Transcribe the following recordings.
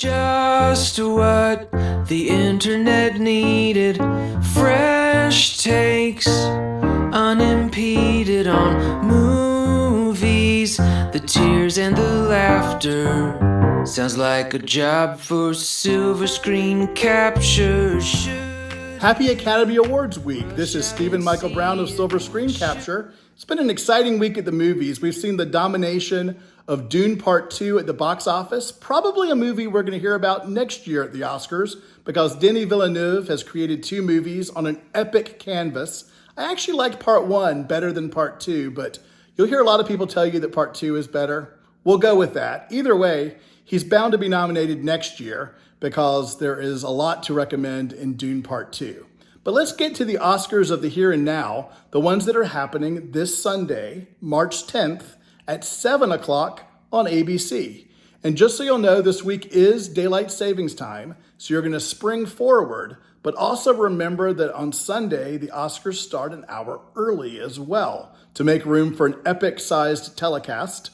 Just what the internet needed. Fresh takes, unimpeded on movies. The tears and the laughter. Sounds like a job for silver screen capture. Happy Academy Awards Week. This is Stephen Michael Brown of Silver Screen Capture. It's been an exciting week at the movies. We've seen the domination of Dune Part 2 at the box office, probably a movie we're going to hear about next year at the Oscars because Denis Villeneuve has created two movies on an epic canvas. I actually like Part 1 better than Part 2, but you'll hear a lot of people tell you that Part 2 is better. We'll go with that. Either way, he's bound to be nominated next year because there is a lot to recommend in Dune Part 2. But let's get to the Oscars of the here and now, the ones that are happening this Sunday, March 10th at 7 o'clock on ABC. And just so you'll know, this week is daylight savings time, so you're going to spring forward. But also remember that on Sunday, the Oscars start an hour early as well to make room for an epic-sized telecast.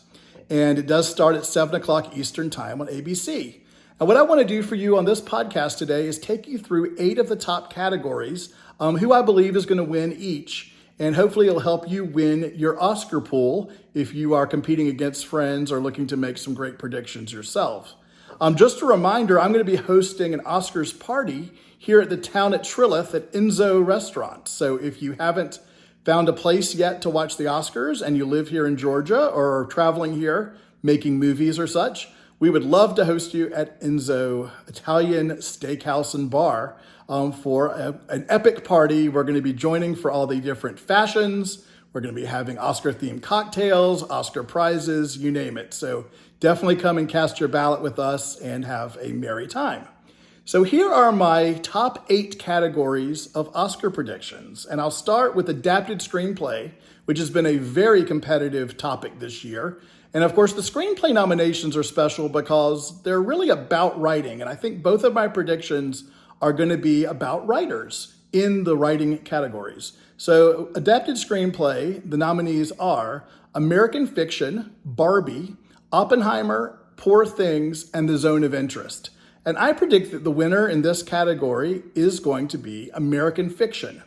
And it does start at 7 o'clock Eastern time on ABC. And what I want to do for you on this podcast today is take you through 8 of the top categories, who I believe is going to win each. And hopefully it'll help you win your Oscar pool if you are competing against friends or looking to make some great predictions yourself. Just a reminder, I'm going to be hosting an Oscars party here at the Town at Trilith at Enzo Restaurant. So if you haven't found a place yet to watch the Oscars and you live here in Georgia or are traveling here making movies or such, we would love to host you at Enzo Italian Steakhouse and Bar for an epic party. We're going to be joining for all the different fashions. We're going to be having Oscar-themed cocktails, Oscar prizes, you name it. So definitely come and cast your ballot with us and have a merry time. So here are my top 8 categories of Oscar predictions. And I'll start with adapted screenplay, which has been a very competitive topic this year. And of course, the screenplay nominations are special because they're really about writing. And I think both of my predictions are going to be about writers in the writing categories. So adapted screenplay, the nominees are American Fiction, Barbie, Oppenheimer, Poor Things, and The Zone of Interest. And I predict that the winner in this category is going to be American Fiction.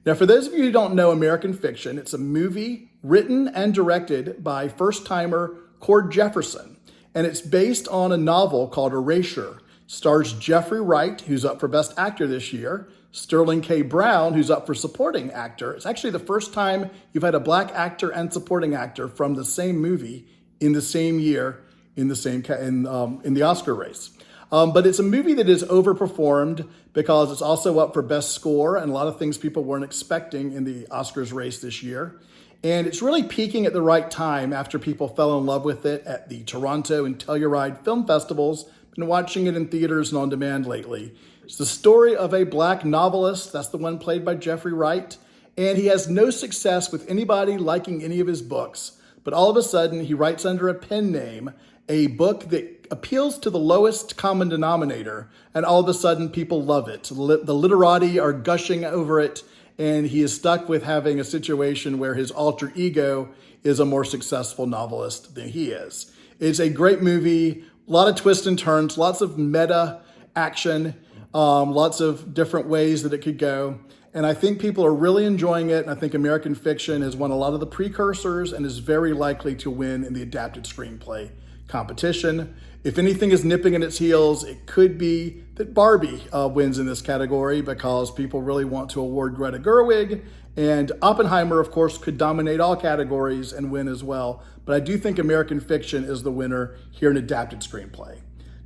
Now, for those of you who don't know American Fiction, it's a movie written and directed by first-timer Cord Jefferson, and it's based on a novel called Erasure. Stars Jeffrey Wright, who's up for Best Actor this year, Sterling K. Brown, who's up for Supporting Actor. It's actually the first time you've had a black actor and supporting actor from the same movie in the same year in the Oscar race. But it's a movie that is overperformed because it's also up for Best Score and a lot of things people weren't expecting in the Oscars race this year. And it's really peaking at the right time after people fell in love with it at the Toronto and Telluride film festivals. Been watching it in theaters and on demand lately. It's the story of a black novelist, that's the one played by Jeffrey Wright, and he has no success with anybody liking any of his books. But all of a sudden, he writes under a pen name a book that appeals to the lowest common denominator, and all of a sudden people love it. The literati are gushing over it, and he is stuck with having a situation where his alter ego is a more successful novelist than he is. It's a great movie, a lot of twists and turns, lots of meta action, lots of different ways that it could go. And I think people are really enjoying it. And I think American Fiction has won a lot of the precursors and is very likely to win in the adapted screenplay competition. If anything is nipping at its heels, it could be that Barbie wins in this category because people really want to award Greta Gerwig, and Oppenheimer, of course, could dominate all categories and win as well. But I do think American Fiction is the winner here in adapted screenplay.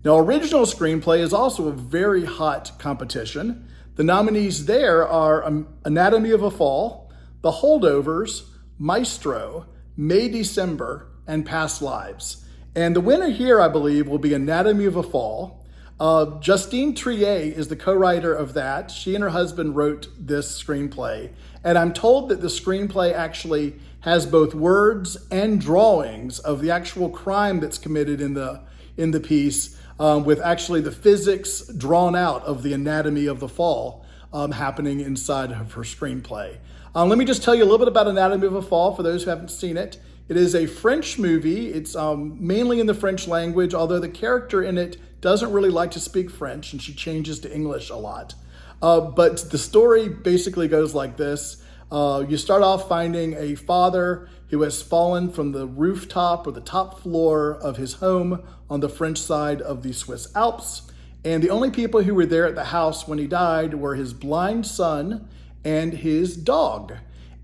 Now, original screenplay is also a very hot competition. The nominees there are Anatomy of a Fall, The Holdovers, Maestro, May December, and Past Lives. And the winner here, I believe, will be Anatomy of a Fall. Justine Triet is the co-writer of that. She and her husband wrote this screenplay. And I'm told that the screenplay actually has both words and drawings of the actual crime that's committed in the piece, with actually the physics drawn out of the anatomy of the fall happening inside of her screenplay. Let me just tell you a little bit about Anatomy of a Fall for those who haven't seen it. It is a French movie. It's mainly in the French language, although the character in it doesn't really like to speak French, and she changes to English a lot. But the story basically goes like this. You start off finding a father who has fallen from the rooftop or the top floor of his home on the French side of the Swiss Alps. And the only people who were there at the house when he died were his blind son and his dog.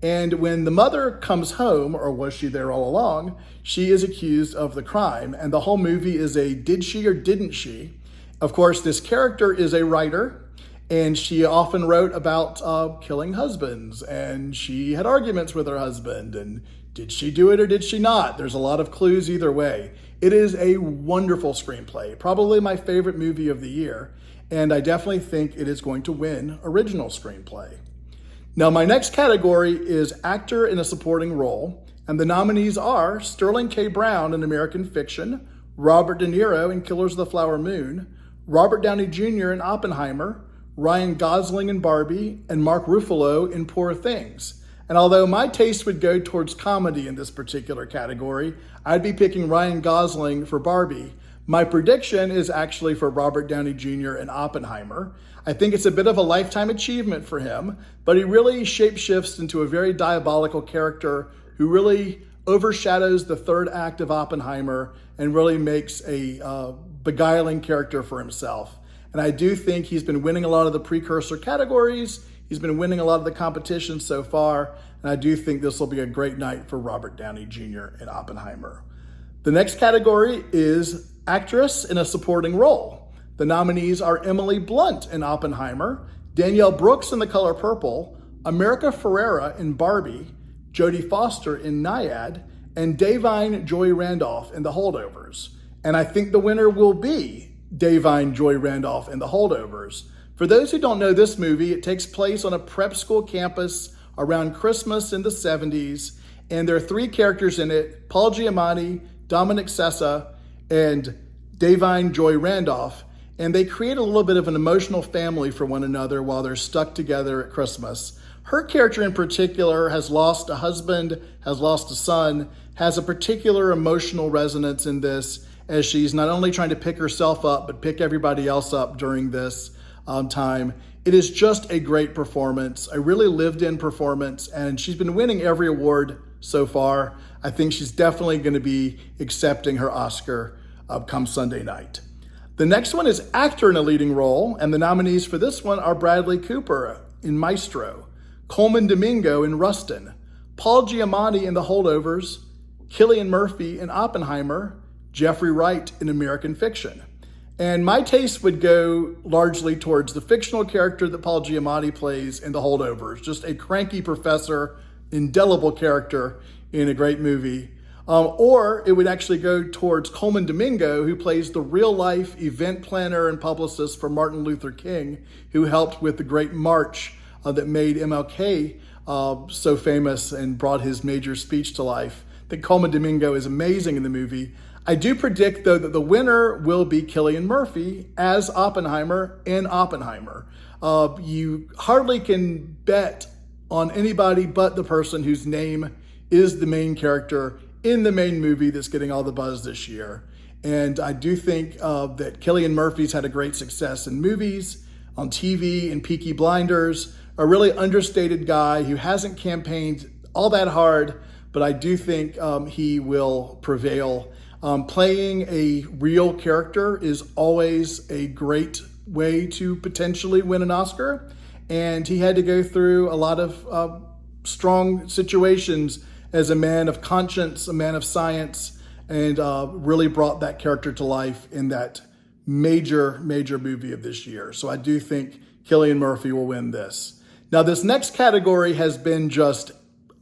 And when the mother comes home, or was she there all along, she is accused of the crime. And the whole movie is a did she or didn't she? Of course, this character is a writer, and she often wrote about killing husbands, and she had arguments with her husband, and did she do it or did she not? There's a lot of clues either way. It is a wonderful screenplay, probably my favorite movie of the year, and I definitely think it is going to win original screenplay. Now, my next category is actor in a supporting role, and the nominees are Sterling K. Brown in American Fiction, Robert De Niro in Killers of the Flower Moon, Robert Downey Jr. in Oppenheimer, Ryan Gosling in Barbie, and Mark Ruffalo in Poor Things. And although my taste would go towards comedy in this particular category, I'd be picking Ryan Gosling for Barbie. My prediction is actually for Robert Downey Jr. in Oppenheimer. I think it's a bit of a lifetime achievement for him, but he really shapeshifts into a very diabolical character who really overshadows the third act of Oppenheimer and really makes a beguiling character for himself. And I do think he's been winning a lot of the precursor categories. He's been winning a lot of the competitions so far. And I do think this will be a great night for Robert Downey Jr. in Oppenheimer. The next category is actress in a supporting role. The nominees are Emily Blunt in Oppenheimer, Danielle Brooks in The Color Purple, America Ferrera in Barbie, Jodie Foster in Nyad, and Da'Vine Joy Randolph in The Holdovers. And I think the winner will be Da'Vine Joy Randolph in The Holdovers. For those who don't know this movie, it takes place on a prep school campus around Christmas in the 70s, and there are three characters in it, Paul Giamatti, Dominic Sessa, and Da'Vine Joy Randolph, and they create a little bit of an emotional family for one another while they're stuck together at Christmas. Her character in particular has lost a husband, has lost a son, has a particular emotional resonance in this, as she's not only trying to pick herself up, but pick everybody else up during this time. It is just a great performance, a really lived-in performance, and she's been winning every award so far. I think she's definitely going to be accepting her Oscar come Sunday night. The next one is actor in a leading role, and the nominees for this one are Bradley Cooper in Maestro, Coleman Domingo in Rustin, Paul Giamatti in The Holdovers, Cillian Murphy in Oppenheimer, Jeffrey Wright in American Fiction. And my taste would go largely towards the fictional character that Paul Giamatti plays in The Holdovers, just a cranky professor, indelible character in a great movie. Or it would actually go towards Coleman Domingo, who plays the real-life event planner and publicist for Martin Luther King, who helped with the great march that made MLK so famous and brought his major speech to life. I think Coleman Domingo is amazing in the movie. I do predict, though, that the winner will be Cillian Murphy as Oppenheimer in Oppenheimer. You hardly can bet on anybody but the person whose name is the main character in the main movie that's getting all the buzz this year. And I do think that Cillian Murphy's had a great success in movies, on TV, in Peaky Blinders, a really understated guy who hasn't campaigned all that hard, but I do think he will prevail. Playing a real character is always a great way to potentially win an Oscar. And he had to go through a lot of strong situations as a man of conscience, a man of science, and really brought that character to life in that major movie of this year. So I do think Cillian Murphy will win this. Now, this next category has been just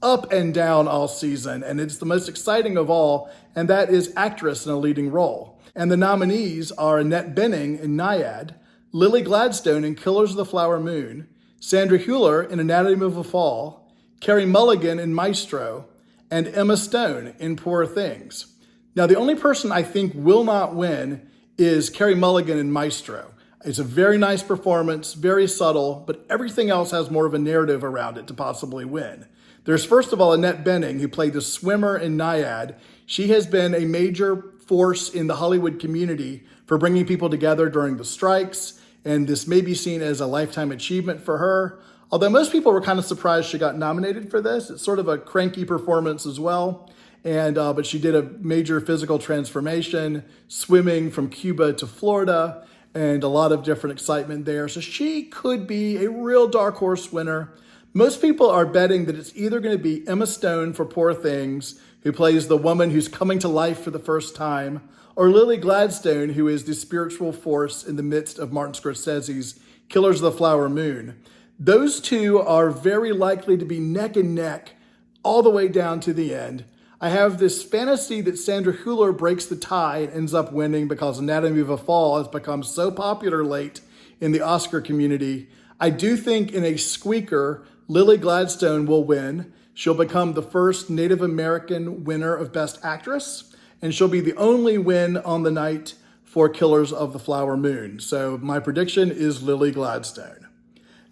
up and down all season, and it's the most exciting of all, and that is actress in a leading role. And the nominees are Annette Bening in Nyad, Lily Gladstone in Killers of the Flower Moon, Sandra Hüller in Anatomy of a Fall, Carey Mulligan in Maestro, and Emma Stone in Poor Things. Now, the only person I think will not win is Carey Mulligan in Maestro. It's a very nice performance, very subtle, but everything else has more of a narrative around it to possibly win. There's, first of all, Annette Bening, who played the swimmer in Nyad. She has been a major force in the Hollywood community for bringing people together during the strikes, and this may be seen as a lifetime achievement for her. Although most people were kind of surprised she got nominated for this. It's sort of a cranky performance as well. But she did a major physical transformation, swimming from Cuba to Florida, and a lot of different excitement there. So she could be a real dark horse winner. Most people are betting that it's either going to be Emma Stone for Poor Things, who plays the woman who's coming to life for the first time, or Lily Gladstone, who is the spiritual force in the midst of Martin Scorsese's Killers of the Flower Moon. Those two are very likely to be neck and neck all the way down to the end. I have this fantasy that Sandra Hüller breaks the tie and ends up winning because Anatomy of a Fall has become so popular late in the Oscar community. I do think in a squeaker, Lily Gladstone will win. She'll become the first Native American winner of Best Actress, and she'll be the only win on the night for Killers of the Flower Moon. So my prediction is Lily Gladstone.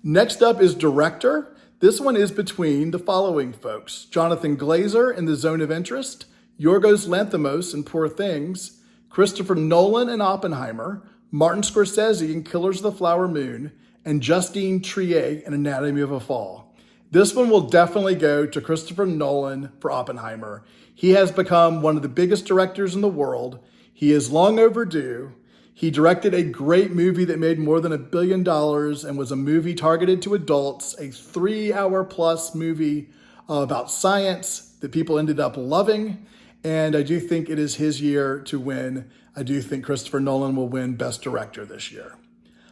Next up is director. This one is between the following folks: Jonathan Glazer in The Zone of Interest, Yorgos Lanthimos in Poor Things, Christopher Nolan in Oppenheimer, Martin Scorsese in Killers of the Flower Moon, and Justine Triet in Anatomy of a Fall. This one will definitely go to Christopher Nolan for Oppenheimer. He has become one of the biggest directors in the world. He is long overdue. He directed a great movie that made more than $1 billion and was a movie targeted to adults, a 3-hour plus movie about science that people ended up loving. And I do think it is his year to win. I do think Christopher Nolan will win Best Director this year.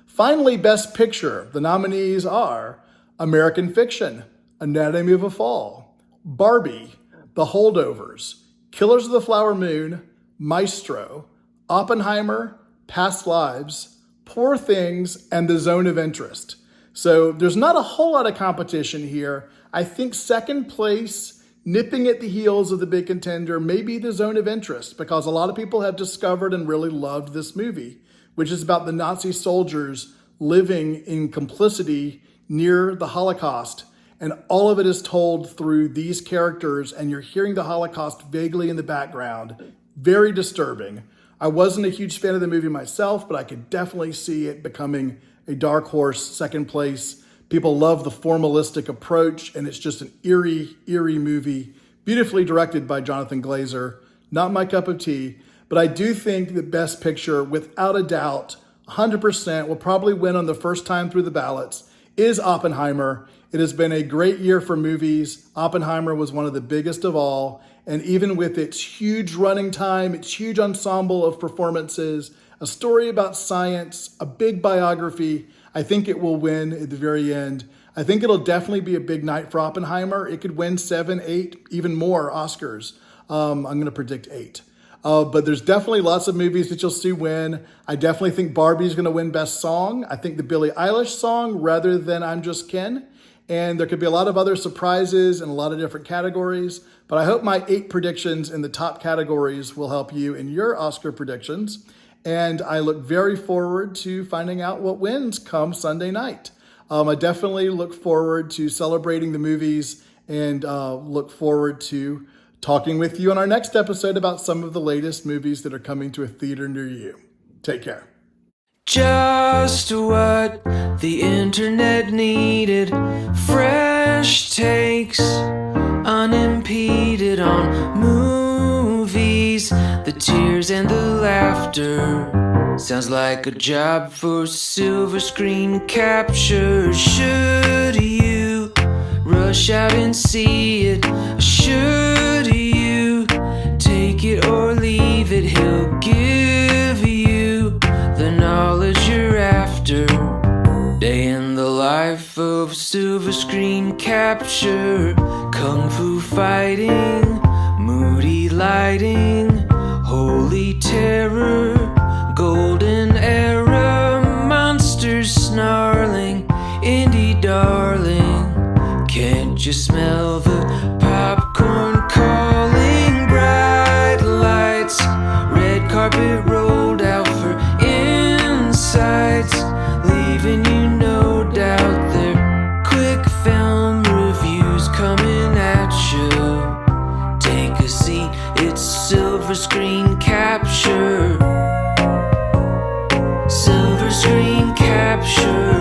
Finally, Best Picture. The nominees are American Fiction, Anatomy of a Fall, Barbie, The Holdovers, Killers of the Flower Moon, Maestro, Oppenheimer, Past Lives, Poor Things, and The Zone of Interest. So there's not a whole lot of competition here. I think second place, nipping at the heels of the big contender, may be The Zone of Interest, because a lot of people have discovered and really loved this movie, which is about the Nazi soldiers living in complicity near the Holocaust. And all of it is told through these characters, and you're hearing the Holocaust vaguely in the background. Very disturbing. I wasn't a huge fan of the movie myself, but I could definitely see it becoming a dark horse second place. People love the formalistic approach, and it's just an eerie movie, beautifully directed by Jonathan Glazer. Not my cup of tea, but I do think that Best Picture, without a doubt, 100% will probably win on the first time through the ballots, is Oppenheimer. It has been a great year for movies. Oppenheimer was one of the biggest of all. And even with its huge running time, its huge ensemble of performances, a story about science, a big biography, I think it will win at the very end. I think it'll definitely be a big night for Oppenheimer. It could win 7, 8, even more Oscars. I'm going to predict 8. But there's definitely lots of movies that you'll see win. I definitely think Barbie's going to win Best Song. I think the Billie Eilish song rather than I'm Just Ken. And there could be a lot of other surprises in a lot of different categories. But I hope my 8 predictions in the top categories will help you in your Oscar predictions. And I look very forward to finding out what wins come Sunday night. I definitely look forward to celebrating the movies and look forward to talking with you on our next episode about some of the latest movies that are coming to a theater near you. Take care. Just what the internet needed. Fresh takes, unimpeded on movies. The tears and the laughter. Sounds like a job for silver screen capture. Should you rush out and see it? Should you take it or leave it? He'll give you the knowledge you're after. Day in the life of silver screen capture. Kung fu fighting, moody lighting, holy terror, golden era, monsters snarling, indie darling. Can't you smell the popcorn calling? Bright lights, red carpet rolled out for insights, leaving you no doubt. They're quick film reviews coming at you. Take a seat, it's silver screen capture. Silver screen capture.